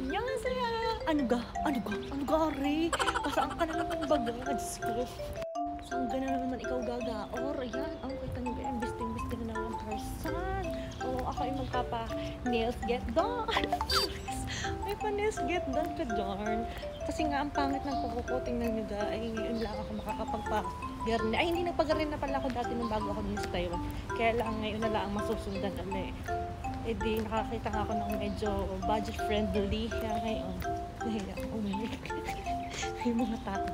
Annyeonghaseyo! Ano ga, Ari? Pasaan ka na naman baga? Diyos ko. Saan ka na naman ikaw gagaor? Ayan, kita nyo ba yan? Bisting na naman person. Ako ay magpapa-nails get done. May pa-nails get done ka darn. Kasi nga, ang pangit ng kuko ko. Tingnan nyo ga, ay ngayon lang ako makakapagpa-garni. Ay, hindi nagpagarin na pala ako dati nung bago ako din sa Taiwan. Kaya lang, ngayon na lang masusundan kami. Eh di, nakakita nga ako ng medyo budget friendly. Kaya ngayon, nahiya ako uminig. Yung mga tao.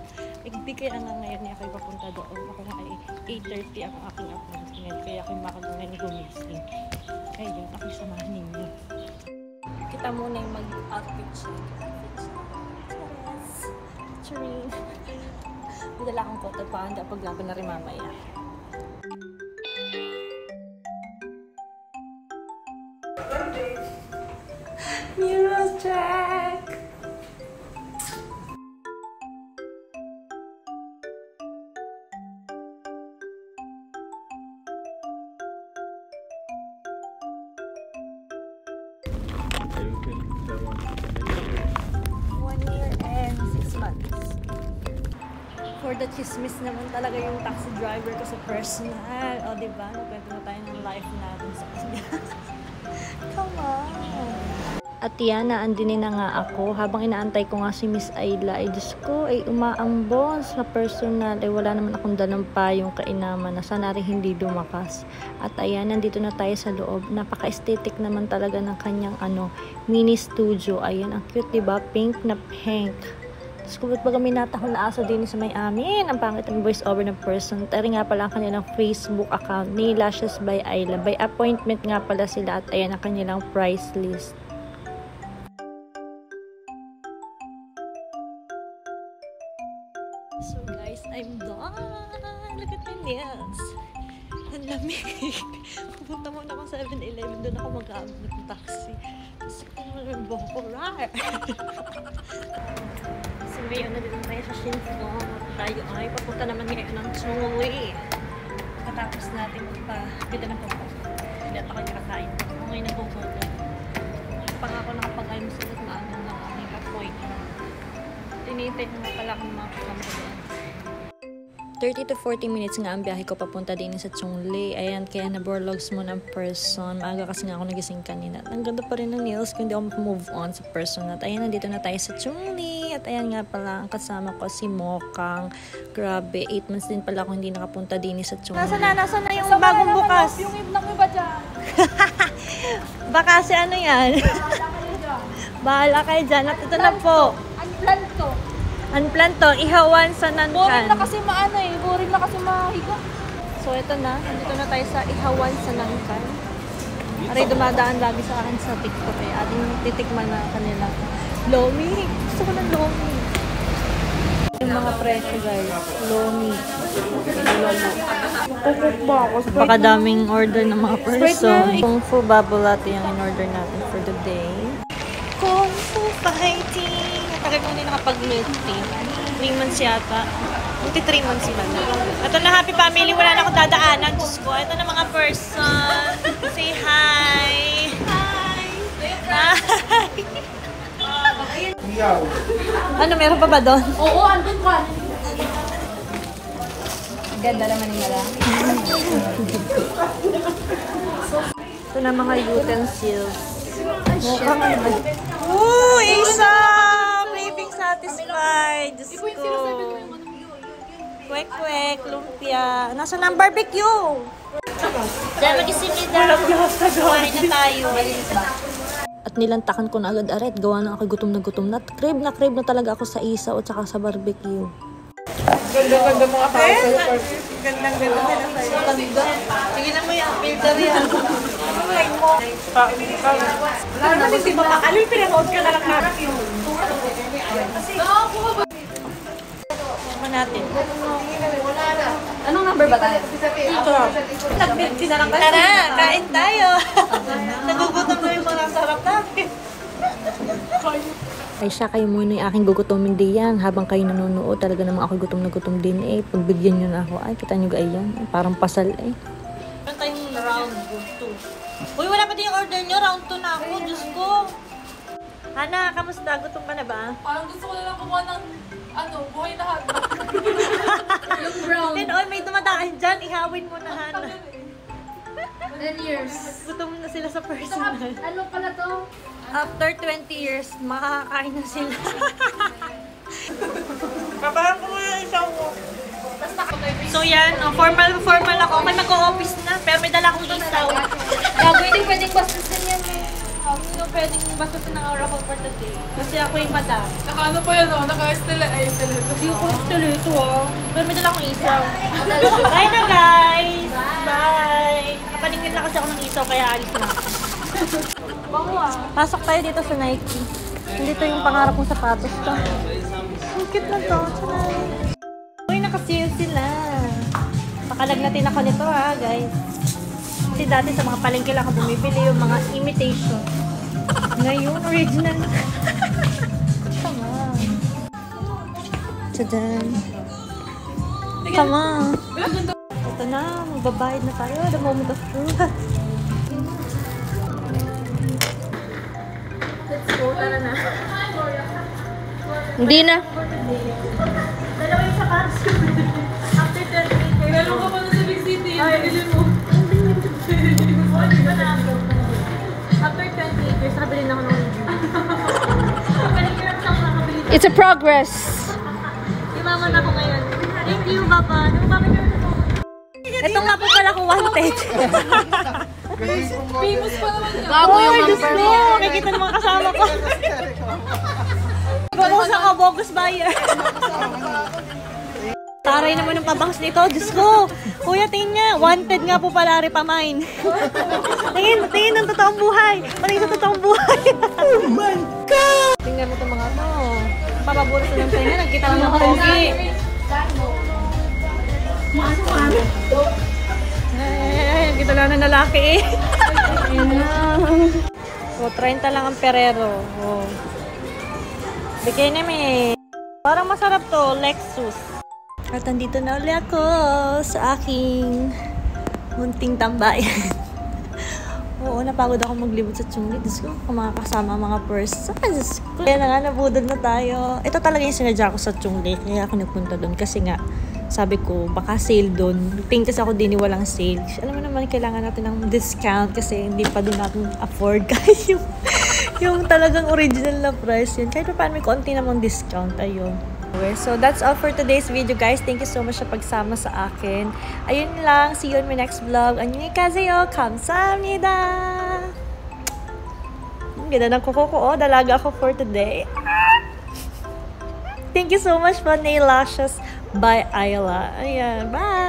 Eh di kaya nga ngayon niya kayo papunta doon. Ako nga ay 8:30 ang aking appointment. Kaya ako makagawa gumising. Kaya yun, ako samahan ninyo. Kita muna yung mag-outfit check. Charing. Madala akong kote pa. Hindi paglaban na rin mamaya. Mirror check! For the chismis naman talaga yung taxi driver ko sa personal. O, diba? Nagkwento na tayo ng life natin sa kanya. Come on! At yan, naandinin na nga ako. Habang inaantay ko nga si Miss Ayla, ay Diyos ko, ay umaambon sa personal. Ay wala naman akong dalang payong kainaman na sana rin hindi lumakas. At ayan, nandito na tayo sa loob. Napaka-aesthetic naman talaga ng kanyang mini studio. Ayan, ang cute, diba? Pink na pink. Tapos kung ba't kami natahol na aso din sa may amin, ang pangit ang voice over ng person. Tari nga pala ang kanilang Facebook account ni Lashes by Ayla. By appointment nga pala sila at ayan ang kanilang price list. So guys, I'm done! Look at my nails! Ang lamig! Pupunta muna akong 7-Eleven, doon ako mag-aabot ng taxi. Kasi kung naman yung buhok ko, rar! So ngayon, nandito tayo sa Shinfong at tayo ay papunta naman ngayon ng Chungli. Katapos natin magpaganda ng pagpapos. Hindi at ako nakakain. Ako ngayon nagpupunta. Pangako nakapag-almusal at maano ng aming appointment. Tinitay na nga pala akong mga kasama ko doon. 30 to 40 minutes nga ang biyahe ko papunta din sa Chungli. Ayan, kaya na-borlogs mo ng person. Maaga kasi nga ako nagising kanina. Ang ganda pa rin ng nails ko, hindi ako move on sa person. At ayan, nandito na tayo sa Chungli. At ayan nga pala, ang kasama ko si Mokang. Grabe, 8 months din pala ako hindi nakapunta din sa Chungli. Nasaan na yung bagong bukas? Yung iba dyan. Baka si ano yan? Bahala kayo dyan. At ito na po. Unplanned to, ihawan sa Nankan. Boring na kasi boring na kasi mahiga. So ito na, nandito na tayo sa ihawan sa Nankan. Aray, dumadaan lagi sa akin sa TikTok eh. Ating titikman na kanila. Lomi! Gusto ko ng lomi. Yung mga presyo guys, lomi. Kukuk ba ako? Baka daming order ng mga person. Kung Fu bubble latte yung in-order natin for the day. Kung Fu fighting! Tagal ko hindi nakapag-milk tea. 3 months yata. Buti 3 months ba na. Ito na, happy family. Wala na akong dadaanan. Diyos ko. Ito na mga person. Say hi. Hi. Hi. Ano, meron pa ba doon? Oo, andun ka. Ganda naman nila. Ito na mga utensils. Mukhang ano ba? Isa! Satisfied. Diyos ko. Kwek-kwek, lumpia. Nasaan ang barbecue? Diyan, mag-isip nila. Kumain na tayo. At nilantakan ko na agad aret. Gawa na ako gutom na. Crave na talaga ako sa isaw at saka sa barbecue. Ganda mga tao. Gandang-ganda sila sa'yo. Sige na mo yan. Filter yan. Ano like mo? Wala naman si Mama. Alam, pinanood ka na lang natin yun. Natin. Anong number ba tayo? Ito. Nag-50 na lang tayo. Tara, kain tayo. Nagugutom na yung mga sarap natin. Ay siya, kayo muna yung aking gugutomin diyan. Habang kayo nanonood, talaga namang ako gutom na gutom din eh. Pagbigyan nyo na ako. Ay, kita nyo ga yan. Parang pasal eh. Meron tayong round 2. Uy, wala pa din yung order nyo. Round 2 na ako. Diyos ko. Hana, kamusta? Gutom ka na ba? Parang gusto ko na lang kumuha ng, buhay na hotdog. Yung brown. And all, may dumadaan dyan. Ihawin mo na, Hana. 10 years. Gutom na sila sa personal. Ano pala to? After 20 years, makakakain na sila. Kabahan ko muna yung isaw ko. So yan, formal ako. Okay, mag-o-office na. Pero may dala akong isaw. Pwedeng bastusin yan eh. Hindi pwedeng bastusin ng aura ko for today. Kasi ako yung madam. Naka-ano pa yan naka-stiletto. Hindi ko stiletto Pero may dala akong isaw. Bye na guys! Bye! Napaningin na kasi ako ng isaw kaya alis na. Pasok tayo dito sa Nike. Dito yung pangarap kong sapatos to. Ang cute na to. Uy, naka-sale sila. Pakalagnatin ako nito ha, guys. Kasi dati sa mga palengke lang ako bumibili yung mga imitation. Ngayon, original. Come on. Tadaan. Come on. Ito na, magbabayad na tayo. The moment of truth. Let's go, tara na. Hindi na. Dalawa yung sa cars. After 30. Meron ka pa na sa Big City. Bilhin mo. After 28 years, nakabili na ako ng review. Kaligirap sa ako nakabili. It's a progress. Imaman ako ngayon. Thank you, Papa. Ito nga po pala ko wanted. Famous pa naman yan. Bago yung number mo. Nakikita ng mga kasama ko. Bogus ako, bogus buyer. Taray naman ng pabangs nito. Diyos ko. Kuya, tingin nga. Wanted nga po pala Ripamine. tingin ng totoong buhay. Paling sa totoong buhay. Oh my God! Tingnan mo itong mga to. Papaburas na ng tayo. Nagkita mo ng pogi. Ay, kita lang ng lalaki eh. So, 30 lang ang perero. Oh. Bigay namin. Parang masarap to, Lexus. At andito na ulit ako sa aking munting tambayan. Oo, napagod ako maglibot sa Chungli. Diyos ko, kung makakasama mga person. Diyos ko. Kaya na nga, nabudol na tayo. Ito talaga yung sinadya ko sa Chungli. Kaya ako nagpunta doon. Kasi nga, sabi ko, baka sale doon. Tingin kasi ako din walang sale. Alam mo naman, kailangan natin ng discount kasi hindi pa din natin afford kahit yung talagang original na price yun. Kahit pa paano may konti namang discount. Ayun. So, that's all for today's video, guys. Thank you so much sa pagsama sa akin. Ayun lang. See you on my next vlog. 안녕히 가세요. 감사합니다. Ganda ng kuko ko. Dalaga ako for today. Thank you so much for Nail Lashes by Ayla. Ayan. Bye!